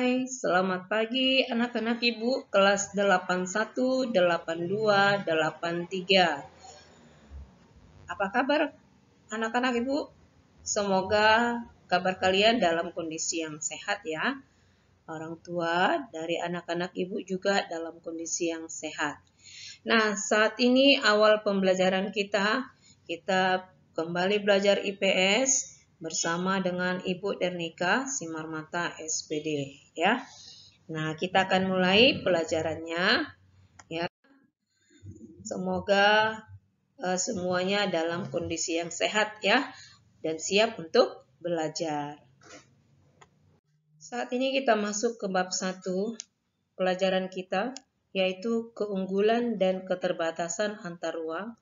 Hai, selamat pagi anak-anak Ibu kelas 81, 82, 83. Apa kabar anak-anak Ibu? Semoga kabar kalian dalam kondisi yang sehat ya. Orang tua dari anak-anak Ibu juga dalam kondisi yang sehat. Nah, saat ini awal pembelajaran kita kembali belajar IPS bersama dengan Ibu Dernika Simarmata SPD ya. Nah, kita akan mulai pelajarannya ya. Semoga semuanya dalam kondisi yang sehat ya dan siap untuk belajar. Saat ini kita masuk ke bab 1 pelajaran kita, yaitu keunggulan dan keterbatasan antar ruang.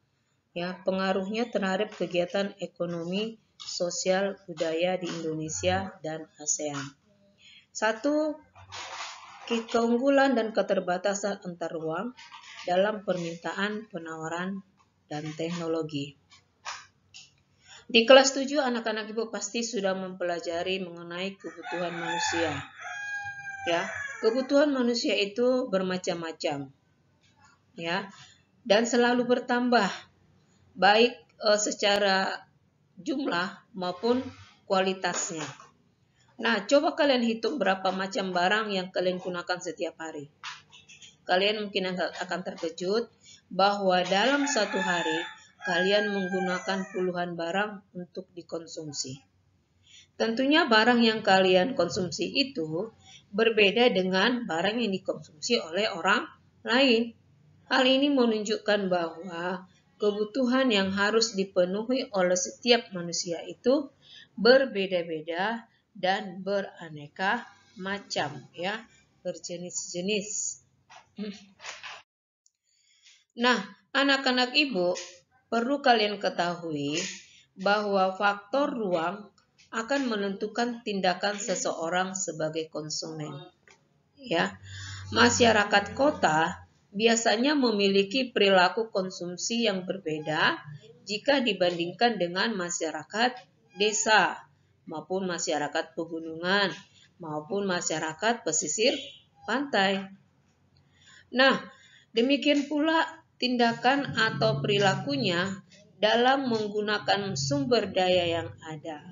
Ya, pengaruhnya terhadap kegiatan ekonomi, sosial, budaya di Indonesia dan ASEAN. 1. Keunggulan dan keterbatasan antar ruang dalam permintaan, penawaran, dan teknologi. Di kelas 7 anak-anak Ibu pasti sudah mempelajari mengenai kebutuhan manusia. Ya, kebutuhan manusia itu bermacam-macam. Ya, dan selalu bertambah baik secara jumlah maupun kualitasnya. Nah, coba kalian hitung berapa macam barang yang kalian gunakan setiap hari. Kalian mungkin akan terkejut bahwa dalam satu hari kalian menggunakan puluhan barang untuk dikonsumsi. Tentunya barang yang kalian konsumsi itu berbeda dengan barang yang dikonsumsi oleh orang lain. Hal ini menunjukkan bahwa kebutuhan yang harus dipenuhi oleh setiap manusia itu berbeda-beda dan beraneka macam ya, berjenis-jenis. Nah, anak-anak Ibu perlu kalian ketahui bahwa faktor ruang akan menentukan tindakan seseorang sebagai konsumen. Ya, masyarakat kota biasanya memiliki perilaku konsumsi yang berbeda jika dibandingkan dengan masyarakat desa maupun masyarakat pegunungan maupun masyarakat pesisir pantai. Nah, demikian pula tindakan atau perilakunya dalam menggunakan sumber daya yang ada.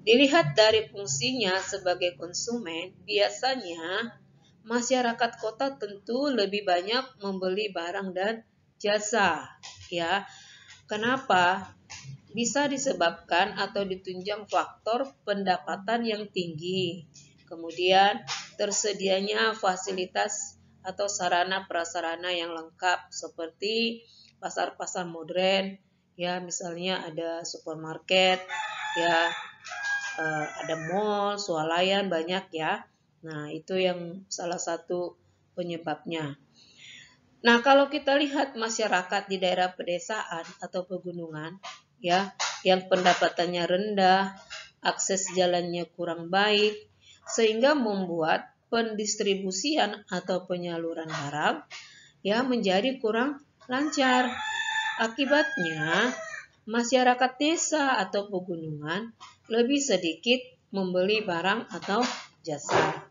Dilihat dari fungsinya sebagai konsumen, biasanya masyarakat kota tentu lebih banyak membeli barang dan jasa, ya. Kenapa? Bisa disebabkan atau ditunjang faktor pendapatan yang tinggi. Kemudian tersedianya fasilitas atau sarana prasarana yang lengkap seperti pasar-pasar modern, ya, misalnya ada supermarket, ya, ada mall, swalayan banyak ya. Nah, itu yang salah satu penyebabnya. Nah, kalau kita lihat masyarakat di daerah pedesaan atau pegunungan, ya, yang pendapatannya rendah, akses jalannya kurang baik, sehingga membuat pendistribusian atau penyaluran barang, ya, menjadi kurang lancar. Akibatnya, masyarakat desa atau pegunungan lebih sedikit membeli barang atau jasa.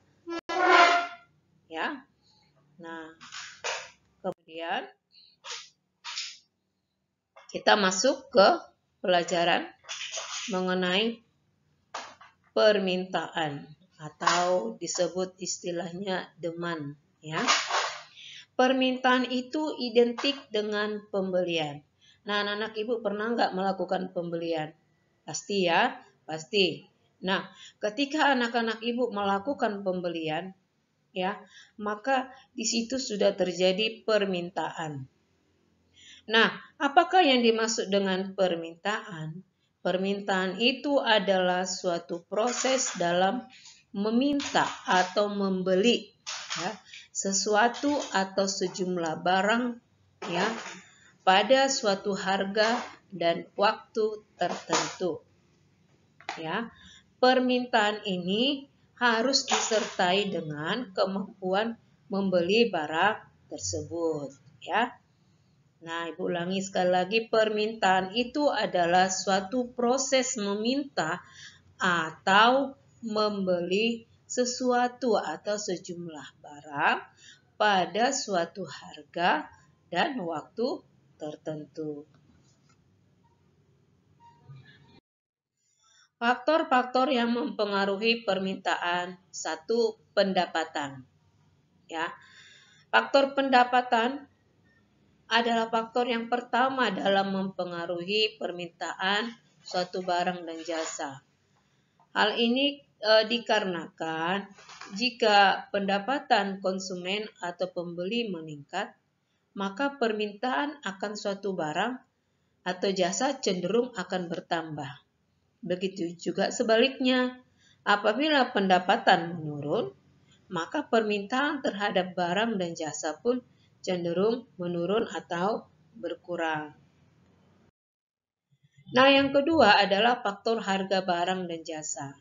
Ya. Nah, kemudian kita masuk ke pelajaran mengenai permintaan atau disebut istilahnya demand, ya. Permintaan itu identik dengan pembelian. Nah, anak-anak Ibu pernah nggak melakukan pembelian? Pasti ya, pasti. Nah, ketika anak-anak Ibu melakukan pembelian, ya, maka di situ sudah terjadi permintaan. Nah, apakah yang dimaksud dengan permintaan? Permintaan itu adalah suatu proses dalam meminta atau membeli, ya, sesuatu atau sejumlah barang, ya, pada suatu harga dan waktu tertentu. Ya, permintaan ini harus disertai dengan kemampuan membeli barang tersebut, ya. Nah, Ibu ulangi sekali lagi, permintaan itu adalah suatu proses meminta atau membeli sesuatu atau sejumlah barang pada suatu harga dan waktu tertentu. Faktor-faktor yang mempengaruhi permintaan. 1. Pendapatan. Ya. Faktor pendapatan adalah faktor yang pertama dalam mempengaruhi permintaan suatu barang dan jasa. Hal ini dikarenakan jika pendapatan konsumen atau pembeli meningkat, maka permintaan akan suatu barang atau jasa cenderung akan bertambah. Begitu juga sebaliknya, apabila pendapatan menurun, maka permintaan terhadap barang dan jasa pun cenderung menurun atau berkurang. Nah, yang kedua adalah faktor harga barang dan jasa.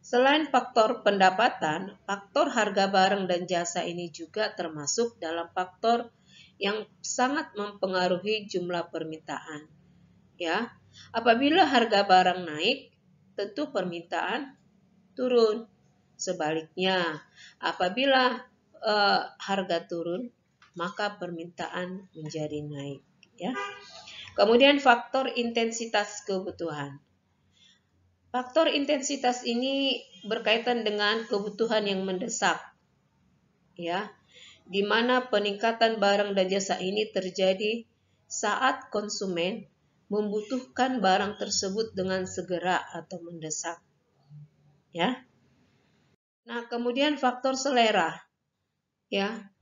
Selain faktor pendapatan, faktor harga barang dan jasa ini juga termasuk dalam faktor yang sangat mempengaruhi jumlah permintaan. Ya, apabila harga barang naik, tentu permintaan turun. Sebaliknya, apabila harga turun, maka permintaan menjadi naik. Ya. Kemudian faktor intensitas kebutuhan. Faktor intensitas ini berkaitan dengan kebutuhan yang mendesak. Ya, di mana peningkatan barang dan jasa ini terjadi saat konsumen membutuhkan barang tersebut dengan segera atau mendesak. Ya. Nah, kemudian faktor selera. Ya.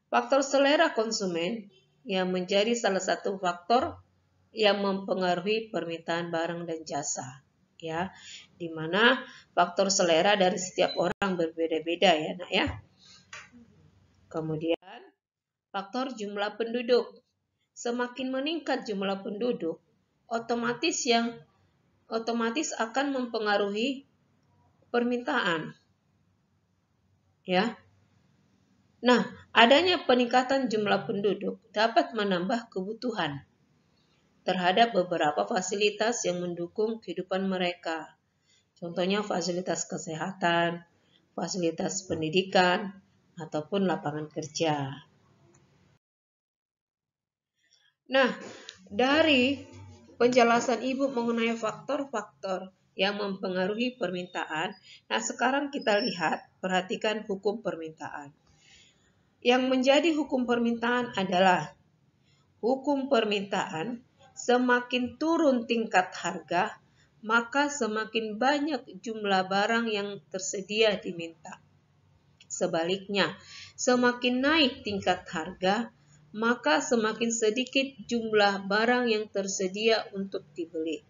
Faktor selera konsumen yang menjadi salah satu faktor yang mempengaruhi permintaan barang dan jasa. Ya. Di mana faktor selera dari setiap orang berbeda-beda ya, Nak ya. Kemudian faktor jumlah penduduk. Semakin meningkat jumlah penduduk, otomatis akan mempengaruhi permintaan. Ya. Nah, adanya peningkatan jumlah penduduk dapat menambah kebutuhan terhadap beberapa fasilitas yang mendukung kehidupan mereka. Contohnya fasilitas kesehatan, fasilitas pendidikan, ataupun lapangan kerja. Nah, dari penjelasan Ibu mengenai faktor-faktor yang mempengaruhi permintaan, nah sekarang kita lihat, perhatikan hukum permintaan. Yang menjadi hukum permintaan adalah hukum permintaan semakin turun tingkat harga, maka semakin banyak jumlah barang yang tersedia diminta. Sebaliknya, semakin naik tingkat harga, maka semakin sedikit jumlah barang yang tersedia untuk dibeli.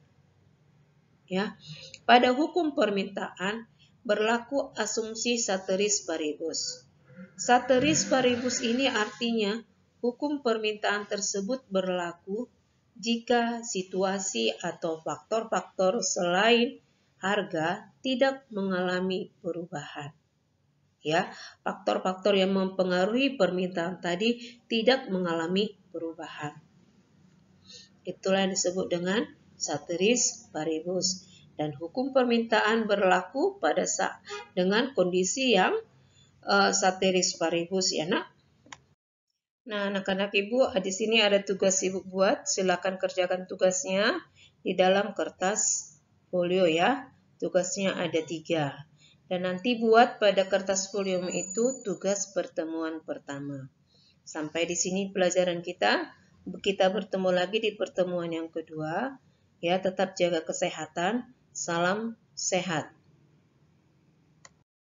Ya, pada hukum permintaan berlaku asumsi ceteris paribus. Ceteris paribus ini artinya hukum permintaan tersebut berlaku jika situasi atau faktor-faktor selain harga tidak mengalami perubahan. Ya, faktor-faktor yang mempengaruhi permintaan tadi tidak mengalami perubahan. Itulah yang disebut dengan ceteris paribus, dan hukum permintaan berlaku pada saat dengan kondisi yang ceteris paribus ya, Nak. Nah, anak-anak Ibu, di sini ada tugas Ibu buat. Silakan kerjakan tugasnya di dalam kertas folio ya. Tugasnya ada 3. Dan nanti buat pada kertas folio itu tugas pertemuan pertama. Sampai di sini pelajaran kita. Kita bertemu lagi di pertemuan yang kedua. Ya, tetap jaga kesehatan. Salam sehat.